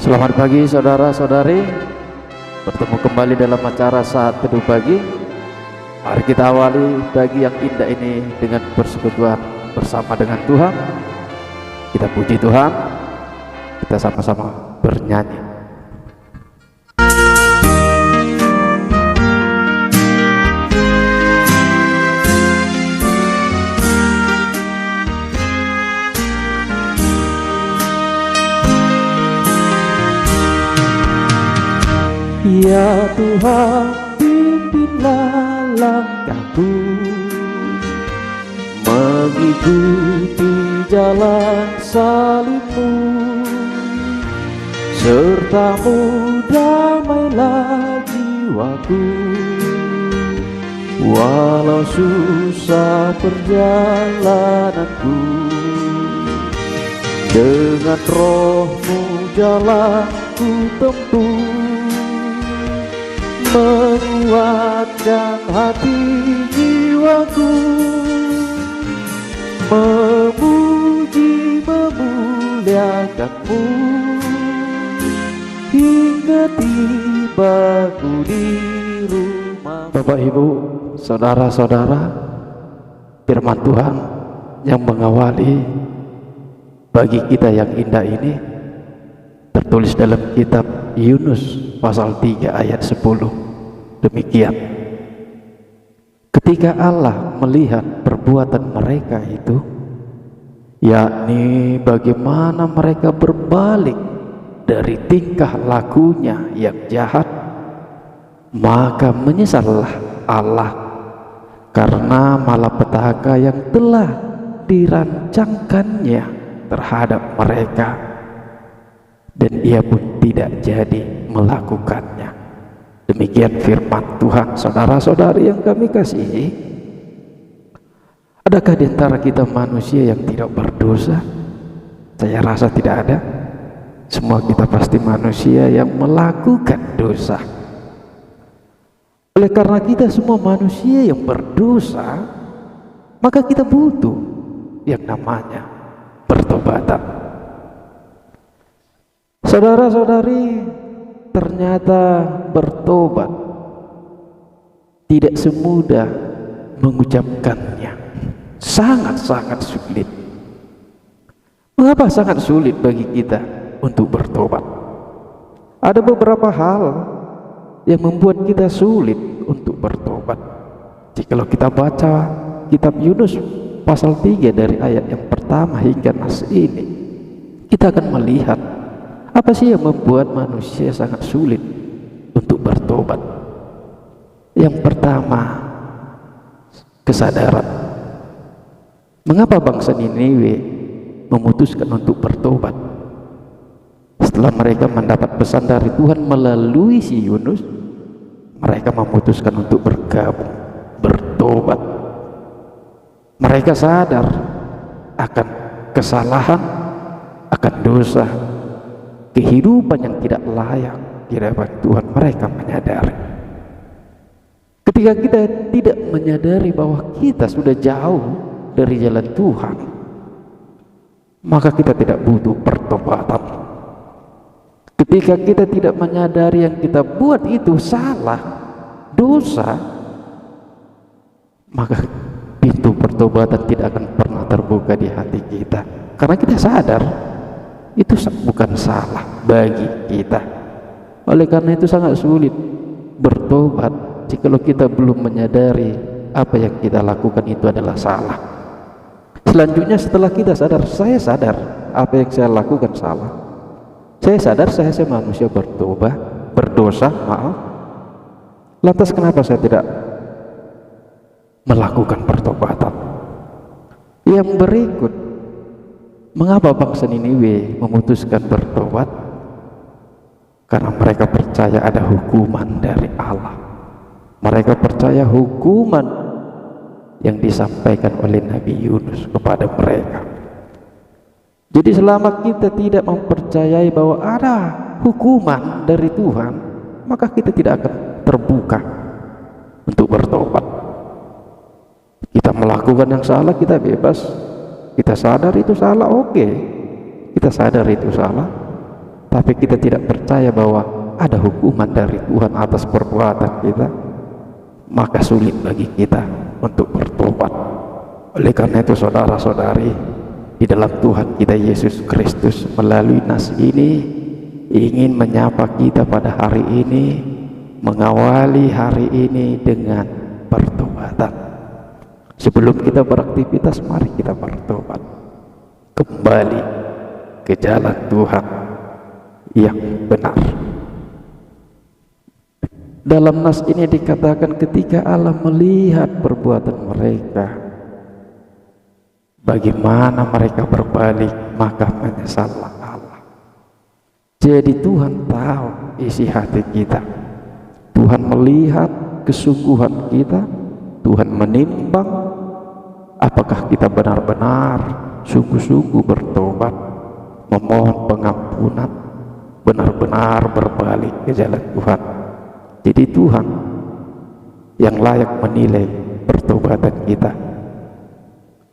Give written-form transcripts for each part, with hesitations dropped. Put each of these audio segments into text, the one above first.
Selamat pagi saudara-saudari, bertemu kembali dalam acara Saat Teduh Pagi. Mari kita awali pagi yang indah ini dengan persekutuan bersama dengan Tuhan. Kita puji Tuhan, kita sama-sama bernyanyi. Ya Tuhan, pimpinlah langkahku mengikuti jalan salib-Mu, serta-Mu damailah jiwaku, walau susah perjalananku. Dengan Roh-Mu jalanku tempuh, menguatkan hati jiwaku, memuji memuliakan-Mu, hingga tibaku di rumah. Bapak Ibu, saudara-saudara, firman Tuhan yang mengawali bagi kita yang indah ini tertulis dalam kitab Yunus pasal 3 ayat 10. Demikian, ketika Allah melihat perbuatan mereka itu, yakni bagaimana mereka berbalik dari tingkah lakunya yang jahat, maka menyesallah Allah karena malapetaka yang telah dirancangkannya terhadap mereka, dan Ia pun tidak jadi melakukannya. Demikian firman Tuhan. Saudara-saudari yang kami kasihi, adakah di antara kita manusia yang tidak berdosa? Saya rasa tidak ada. Semua kita pasti manusia yang melakukan dosa. Oleh karena kita semua manusia yang berdosa, maka kita butuh yang namanya pertobatan. Saudara-saudari, ternyata bertobat tidak semudah mengucapkannya. Sangat-sangat sulit. Mengapa sangat sulit bagi kita untuk bertobat? Ada beberapa hal yang membuat kita sulit untuk bertobat. Jikalau kita baca kitab Yunus pasal 3 dari ayat yang pertama hingga nas ini, kita akan melihat apa sih yang membuat manusia sangat sulit untuk bertobat. Yang pertama, kesadaran. Mengapa bangsa Niniwe memutuskan untuk bertobat? Setelah mereka mendapat pesan dari Tuhan melalui si Yunus, mereka memutuskan untuk bergabung, bertobat. Mereka sadar akan kesalahan, akan dosa, kehidupan yang tidak layak di hadapan Tuhan. Mereka menyadari. Ketika kita tidak menyadari bahwa kita sudah jauh dari jalan Tuhan, maka kita tidak butuh pertobatan. Ketika kita tidak menyadari yang kita buat itu salah, dosa, maka pintu pertobatan tidak akan pernah terbuka di hati kita, karena kita sadar itu bukan salah bagi kita. Oleh karena itu sangat sulit bertobat jikalau kita belum menyadari apa yang kita lakukan itu adalah salah. Selanjutnya, setelah kita sadar, saya sadar apa yang saya lakukan salah, saya sadar saya manusia berdosa, maaf. Lantas kenapa saya tidak melakukan pertobatan? Yang berikut, mengapa bangsa Niniwe memutuskan bertobat? Karena mereka percaya ada hukuman dari Allah. Mereka percaya hukuman yang disampaikan oleh Nabi Yunus kepada mereka. Jadi selama kita tidak mempercayai bahwa ada hukuman dari Tuhan, maka kita tidak akan terbuka untuk bertobat. Kita melakukan yang salah, kita bebas. Kita sadar itu salah, oke. Kita sadar itu salah, tapi kita tidak percaya bahwa ada hukuman dari Tuhan atas perbuatan kita, maka sulit bagi kita untuk bertobat. Oleh karena itu saudara-saudari, di dalam Tuhan kita Yesus Kristus melalui nas ini ingin menyapa kita pada hari ini, mengawali hari ini dengan pertobatan. Sebelum kita beraktivitas, mari kita bertobat, kembali ke jalan Tuhan yang benar. Dalam nas ini dikatakan ketika Allah melihat perbuatan mereka, bagaimana mereka berbalik, maka menyesallah Allah. Jadi Tuhan tahu isi hati kita. Tuhan melihat kesungguhan kita. Tuhan menimbang apakah kita benar-benar sungguh-sungguh bertobat, memohon pengampunan, benar-benar berbalik ke jalan Tuhan. Jadi Tuhan yang layak menilai pertobatan kita.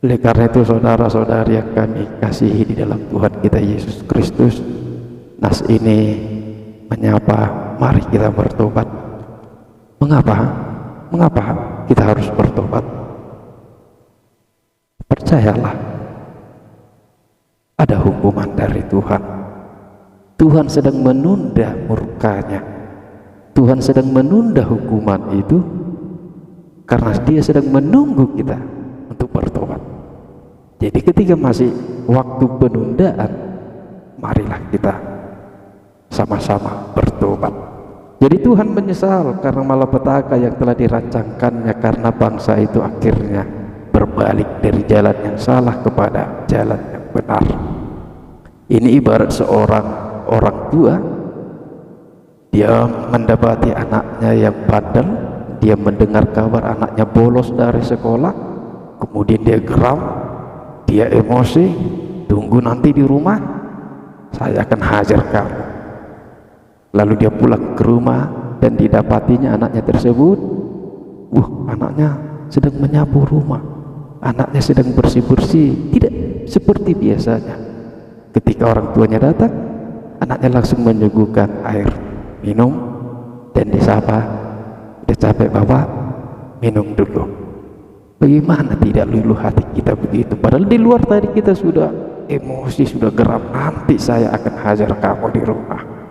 Oleh karena itu saudara-saudari yang kami kasihi di dalam Tuhan kita Yesus Kristus, nas ini menyapa mari kita bertobat. Mengapa kita harus bertobat? Percayalah, ada hukuman dari Tuhan. Tuhan sedang menunda murkanya. Tuhan sedang menunda hukuman itu karena Dia sedang menunggu kita untuk bertobat. Jadi ketika masih waktu penundaan, marilah kita sama-sama bertobat. Jadi Tuhan menyesal karena malapetaka yang telah dirancangkannya, karena bangsa itu akhirnya berbalik dari jalan yang salah kepada jalan yang benar. Ini ibarat seorang orang tua, dia mendapati anaknya yang bandel, dia mendengar kabar anaknya bolos dari sekolah, kemudian dia geram, dia emosi, tunggu nanti di rumah, saya akan hajar kamu. Lalu dia pulang ke rumah dan didapatinya anaknya tersebut, anaknya sedang menyapu rumah, anaknya sedang bersih-bersih, tidak seperti biasanya. Ketika orang tuanya datang, anaknya langsung menyuguhkan air minum dan disapa, dia capek bapak, minum dulu. Bagaimana tidak luluh hati kita begitu? Padahal di luar tadi kita sudah emosi, sudah geram, nanti saya akan hajar kamu di rumah.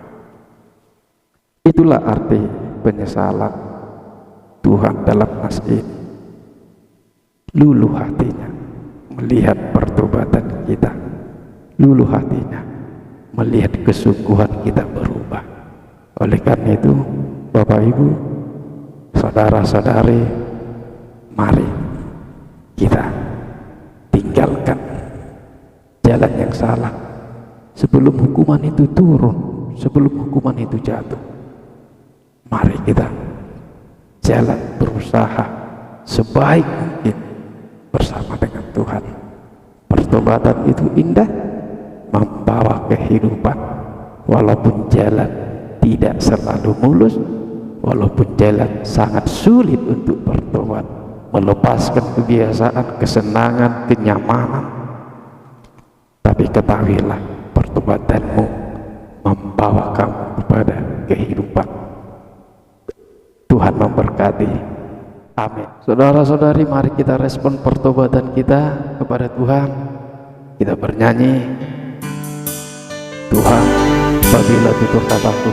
Itulah arti penyesalan Tuhan dalam nas ini. Luluh hatinya melihat pertobatan kita, luluh hatinya melihat kesungguhan kita berubah. Oleh karena itu, Bapak Ibu, saudara-saudari, mari kita tinggalkan jalan yang salah sebelum hukuman itu turun, sebelum hukuman itu jatuh. Mari kita jalan berusaha sebaik mungkin bersama dengan Tuhan. Pertobatan itu indah, membawa kehidupan, walaupun jalan tidak selalu mulus, walaupun jalan sangat sulit untuk bertobat, melepaskan kebiasaan, kesenangan, kenyamanan. Tapi ketahuilah, pertobatanmu membawa kamu kepada kehidupan. Tuhan memberkati. Amin. Saudara-saudari, mari kita respon pertobatan kita kepada Tuhan. Kita bernyanyi, Tuhan, apabila tutur kataku.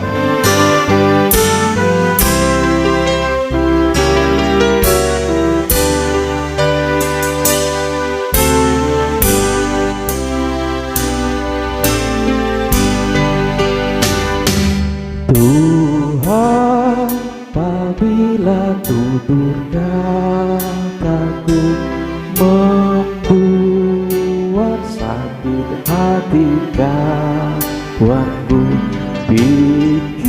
Tuhan, apabila tutur kataku membuat sakit hati kawanku, pikiran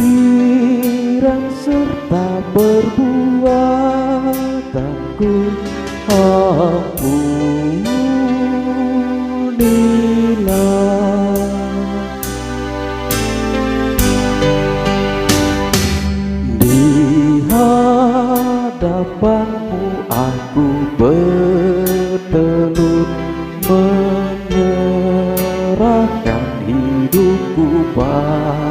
serta perbuatanku, ampunilah. Di hadapanmu aku bertelut, menyerahkan hidupku padamu.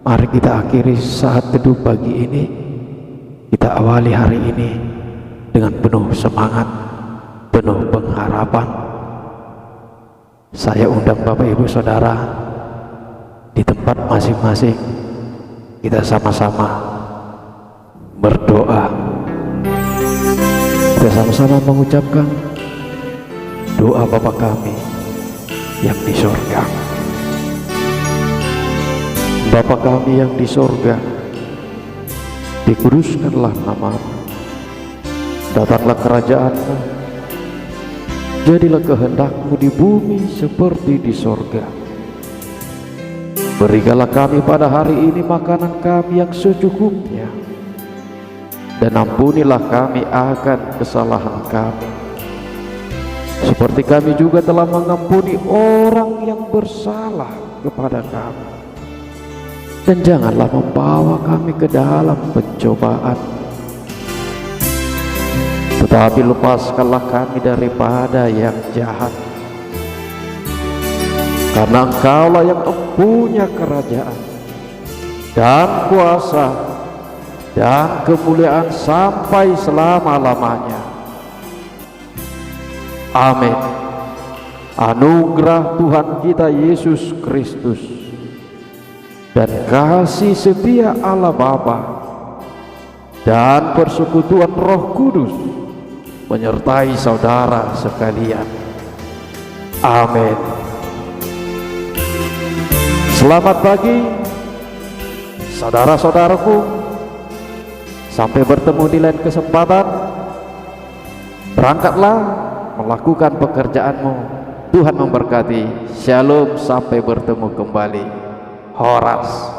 Mari kita akhiri saat teduh pagi ini. Kita awali hari ini dengan penuh semangat, penuh pengharapan. Saya undang Bapak Ibu Saudara di tempat masing-masing, kita sama-sama berdoa. Kita sama-sama mengucapkan doa Bapa kami yang di sorga. Bapa kami yang di sorga, dikuduskanlah nama-Mu, datanglah kerajaan-Mu, jadilah kehendak-Mu di bumi seperti di sorga. Berikanlah kami pada hari ini makanan kami yang secukupnya, dan ampunilah kami akan kesalahan kami, seperti kami juga telah mengampuni orang yang bersalah kepada kami. Dan janganlah membawa kami ke dalam pencobaan, tetapi lepaskanlah kami daripada yang jahat. Karena Engkaulah yang mempunyai kerajaan dan kuasa dan kemuliaan sampai selama-lamanya. Amin. Anugerah Tuhan kita Yesus Kristus dan kasih setia Allah Bapa dan persekutuan Roh Kudus menyertai saudara sekalian. Amin. Selamat pagi saudara-saudaraku. Sampai bertemu di lain kesempatan. Berangkatlah melakukan pekerjaanmu. Tuhan memberkati. Shalom, sampai bertemu kembali. Horas.